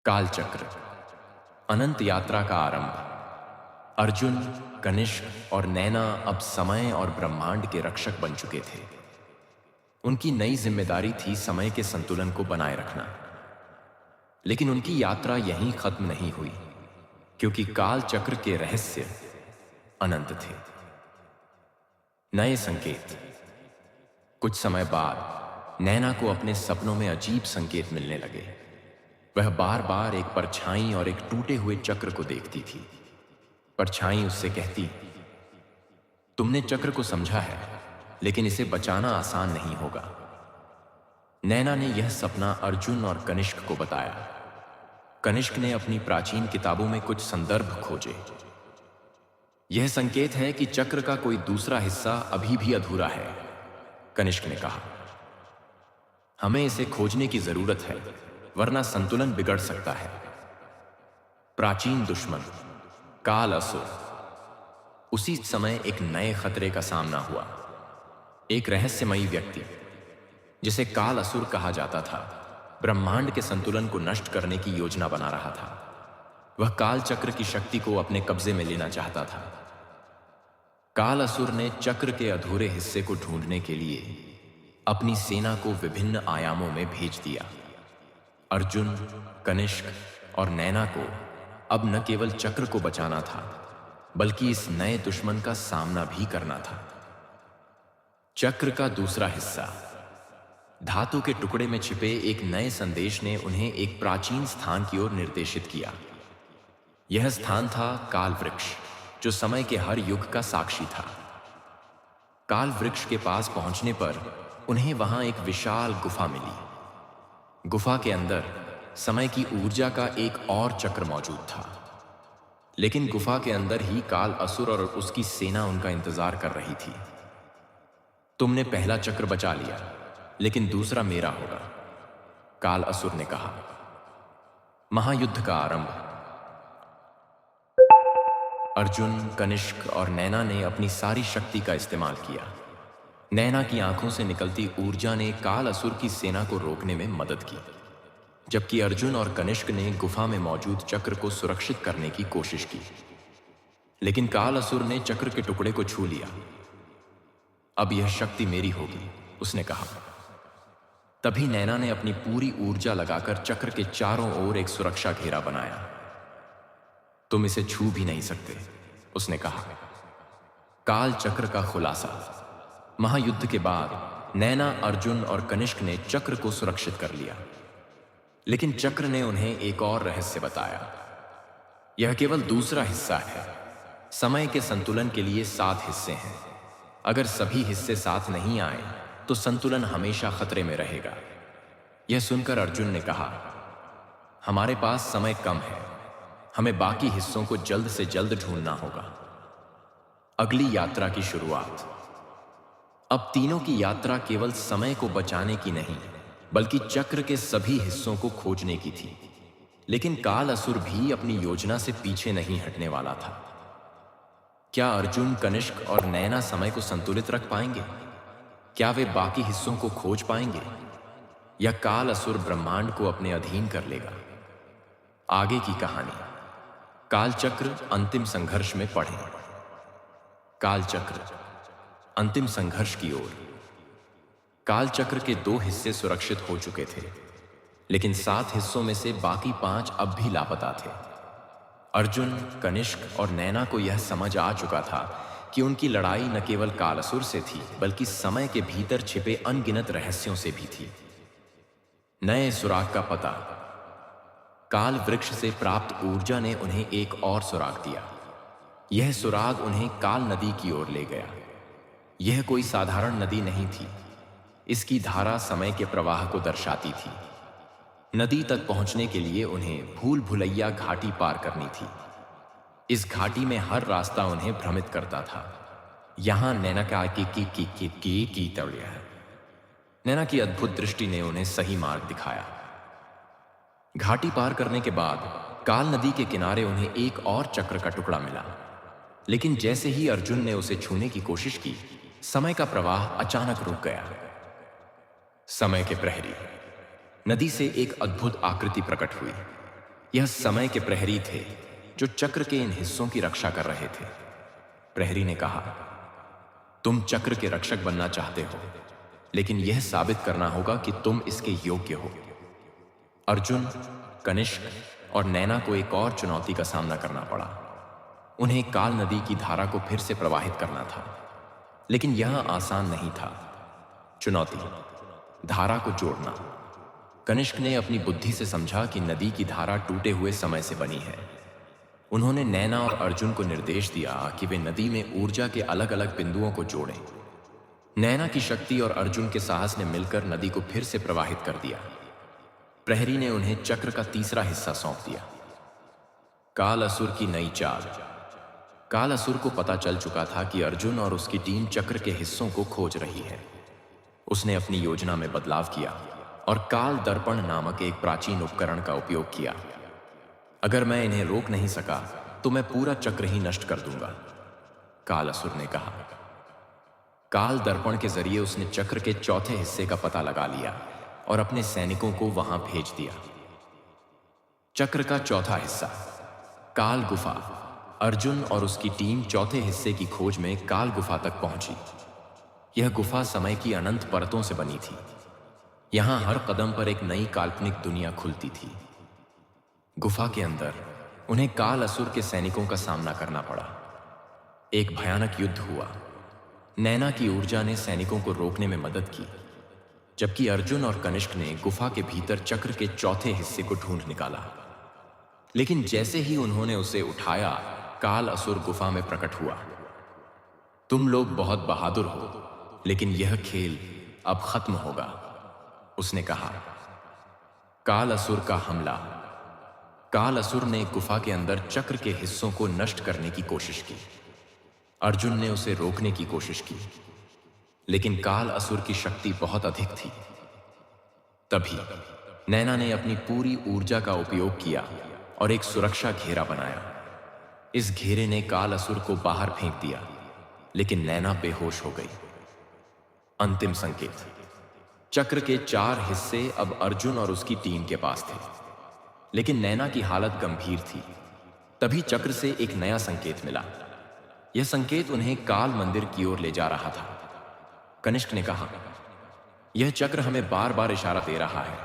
कालचक्र, अनंत यात्रा का आरंभ। अर्जुन, कनिष्क और नैना अब समय और ब्रह्मांड के रक्षक बन चुके थे। उनकी नई जिम्मेदारी थी समय के संतुलन को बनाए रखना। लेकिन उनकी यात्रा यहीं खत्म नहीं हुई, क्योंकि काल चक्र के रहस्य अनंत थे। नए संकेत। कुछ समय बाद नैना को अपने सपनों में अजीब संकेत मिलने लगे। वह बार बार एक परछाई और एक टूटे हुए चक्र को देखती थी। परछाई उससे कहती, तुमने चक्र को समझा है, लेकिन इसे बचाना आसान नहीं होगा। नैना ने यह सपना अर्जुन और कनिष्क को बताया। कनिष्क ने अपनी प्राचीन किताबों में कुछ संदर्भ खोजे। यह संकेत है कि चक्र का कोई दूसरा हिस्सा अभी भी अधूरा है, कनिष्क ने कहा। हमें इसे खोजने की जरूरत है, वरना संतुलन बिगड़ सकता है। प्राचीन दुश्मन काल असुर। उसी समय एक नए खतरे का सामना हुआ। एक रहस्यमयी व्यक्ति, जिसे काल असुर कहा जाता था, ब्रह्मांड के संतुलन को नष्ट करने की योजना बना रहा था। वह काल चक्र की शक्ति को अपने कब्जे में लेना चाहता था। काल असुर ने चक्र के अधूरे हिस्से को ढूंढने के लिए अपनी सेना को विभिन्न आयामों में भेज दिया। अर्जुन, कनिष्क और नैना को अब न केवल चक्र को बचाना था, बल्कि इस नए दुश्मन का सामना भी करना था। चक्र का दूसरा हिस्सा। धातु के टुकड़े में छिपे एक नए संदेश ने उन्हें एक प्राचीन स्थान की ओर निर्देशित किया। यह स्थान था काल वृक्ष, जो समय के हर युग का साक्षी था। काल वृक्ष के पास पहुंचने पर उन्हें वहां एक विशाल गुफा मिली। गुफा के अंदर समय की ऊर्जा का एक और चक्र मौजूद था। लेकिन गुफा के अंदर ही काल असुर और उसकी सेना उनका इंतजार कर रही थी। तुमने पहला चक्र बचा लिया, लेकिन दूसरा मेरा होगा, काल असुर ने कहा। महायुद्ध का आरंभ। अर्जुन, कनिष्क और नैना ने अपनी सारी शक्ति का इस्तेमाल किया। नैना की आंखों से निकलती ऊर्जा ने काल असुर की सेना को रोकने में मदद की, जबकि अर्जुन और कनिष्क ने गुफा में मौजूद चक्र को सुरक्षित करने की कोशिश की। लेकिन काल असुर ने चक्र के टुकड़े को छू लिया। अब यह शक्ति मेरी होगी, उसने कहा। तभी नैना ने अपनी पूरी ऊर्जा लगाकर चक्र के चारों ओर एक सुरक्षा घेरा बनाया। तुम इसे छू भी नहीं सकते, उसने कहा। काल चक्र का खुलासा। महायुद्ध के बाद नैना, अर्जुन और कनिष्क ने चक्र को सुरक्षित कर लिया। लेकिन चक्र ने उन्हें एक और रहस्य बताया। यह केवल दूसरा हिस्सा है। समय के संतुलन के लिए 7 हिस्से हैं। अगर सभी हिस्से साथ नहीं आए तो संतुलन हमेशा खतरे में रहेगा। यह सुनकर अर्जुन ने कहा, हमारे पास समय कम है, हमें बाकी हिस्सों को जल्द से जल्द ढूंढना होगा। अगली यात्रा की शुरुआत। अब तीनों की यात्रा केवल समय को बचाने की नहीं, बल्कि चक्र के सभी हिस्सों को खोजने की थी। लेकिन काल असुर भी अपनी योजना से पीछे नहीं हटने वाला था। क्या अर्जुन, कनिष्क और नैना समय को संतुलित रख पाएंगे? क्या वे बाकी हिस्सों को खोज पाएंगे, या काल असुर ब्रह्मांड को अपने अधीन कर लेगा? आगे की कहानी। कालचक्र अंतिम संघर्ष में पढ़ें। कालचक्र अंतिम संघर्ष की ओर। कालचक्र के 2 हिस्से सुरक्षित हो चुके थे, लेकिन 7 हिस्सों में से बाकी 5 अब भी लापता थे। अर्जुन, कनिष्क और नैना को यह समझ आ चुका था कि उनकी लड़ाई न केवल कालअसुर से थी, बल्कि समय के भीतर छिपे अनगिनत रहस्यों से भी थी। नए सुराग का पता। काल वृक्ष से प्राप्त ऊर्जा ने उन्हें एक और सुराग दिया। यह सुराग उन्हें काल नदी की ओर ले गया। यह कोई साधारण नदी नहीं थी। इसकी धारा समय के प्रवाह को दर्शाती थी। नदी तक पहुंचने के लिए उन्हें भूल भुलैया घाटी पार करनी थी। इस घाटी में हर रास्ता उन्हें भ्रमित करता था। यहां नैना का की तौलिया है। नैना की अद्भुत दृष्टि ने उन्हें सही मार्ग दिखाया। घाटी पार करने के बाद काल नदी के किनारे उन्हें एक और चक्र का टुकड़ा मिला। लेकिन जैसे ही अर्जुन ने उसे छूने की कोशिश की, समय का प्रवाह अचानक रुक गया। समय के प्रहरी। नदी से एक अद्भुत आकृति प्रकट हुई। यह समय के प्रहरी थे जो चक्र के इन हिस्सों की रक्षा कर रहे थे। प्रहरी ने कहा, तुम चक्र के रक्षक बनना चाहते हो, लेकिन यह साबित करना होगा कि तुम इसके योग्य हो। अर्जुन, कनिष्क और नैना को एक और चुनौती का सामना करना पड़ा। उन्हें काल नदी की धारा को फिर से प्रवाहित करना था, लेकिन यह आसान नहीं था। चुनौती, धारा को जोड़ना। कनिष्क ने अपनी बुद्धि से समझा कि नदी की धारा टूटे हुए समय से बनी है। उन्होंने नैना और अर्जुन को निर्देश दिया कि वे नदी में ऊर्जा के अलग अलग बिंदुओं को जोड़ें। नैना की शक्ति और अर्जुन के साहस ने मिलकर नदी को फिर से प्रवाहित कर दिया। प्रहरी ने उन्हें चक्र का तीसरा हिस्सा सौंप दिया। काल असुर की नई चाल। काल असुर को पता चल चुका था कि अर्जुन और उसकी टीम चक्र के हिस्सों को खोज रही है। उसने अपनी योजना में बदलाव किया और काल दर्पण नामक एक प्राचीन उपकरण का उपयोग किया। अगर मैं इन्हें रोक नहीं सका तो मैं पूरा चक्र ही नष्ट कर दूंगा, काल असुर ने कहा। काल दर्पण के जरिए उसने चक्र के चौथे हिस्से का पता लगा लिया और अपने सैनिकों को वहां भेज दिया। चक्र का चौथा हिस्सा, काल गुफा। अर्जुन और उसकी टीम चौथे हिस्से की खोज में काल गुफा तक पहुंची। यह गुफा समय की अनंत परतों से बनी थी। यहां हर कदम पर एक नई काल्पनिक दुनिया खुलती थी। गुफा के अंदर उन्हें काल असुर के सैनिकों का सामना करना पड़ा। एक भयानक युद्ध हुआ। नैना की ऊर्जा ने सैनिकों को रोकने में मदद की, जबकि अर्जुन और कनिष्क ने गुफा के भीतर चक्र के चौथे हिस्से को ढूंढ निकाला। लेकिन जैसे ही उन्होंने उसे उठाया, काल असुर गुफा में प्रकट हुआ। तुम लोग बहुत बहादुर हो, लेकिन यह खेल अब खत्म होगा, उसने कहा। काल असुर का हमला। काल असुर ने गुफा के अंदर चक्र के हिस्सों को नष्ट करने की कोशिश की। अर्जुन ने उसे रोकने की कोशिश की, लेकिन काल असुर की शक्ति बहुत अधिक थी। तभी नैना ने अपनी पूरी ऊर्जा का उपयोग किया और एक सुरक्षा घेरा बनाया। इस घेरे ने काल असुर को बाहर फेंक दिया, लेकिन नैना बेहोश हो गई। अंतिम संकेत। चक्र के 4 हिस्से अब अर्जुन और उसकी टीम के पास थे, लेकिन नैना की हालत गंभीर थी। तभी चक्र से एक नया संकेत मिला। यह संकेत उन्हें काल मंदिर की ओर ले जा रहा था। कनिष्क ने कहा, यह चक्र हमें बार बार इशारा दे रहा है।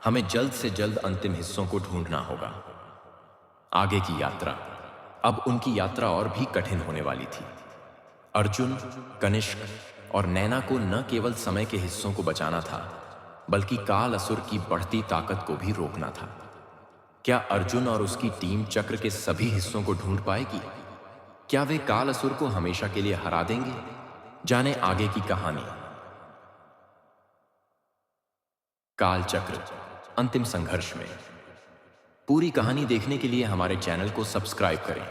हमें जल्द से जल्द अंतिम हिस्सों को ढूंढना होगा। आगे की यात्रा। अब उनकी यात्रा और भी कठिन होने वाली थी। अर्जुन, कनिष्क और नैना को न केवल समय के हिस्सों को बचाना था, बल्कि काल असुर की बढ़ती ताकत को भी रोकना था। क्या अर्जुन और उसकी टीम चक्र के सभी हिस्सों को ढूंढ पाएगी? क्या वे काल असुर को हमेशा के लिए हरा देंगे? जाने आगे की कहानी। काल चक्र, अंतिम संघर्ष में। पूरी कहानी देखने के लिए हमारे चैनल को सब्सक्राइब करें।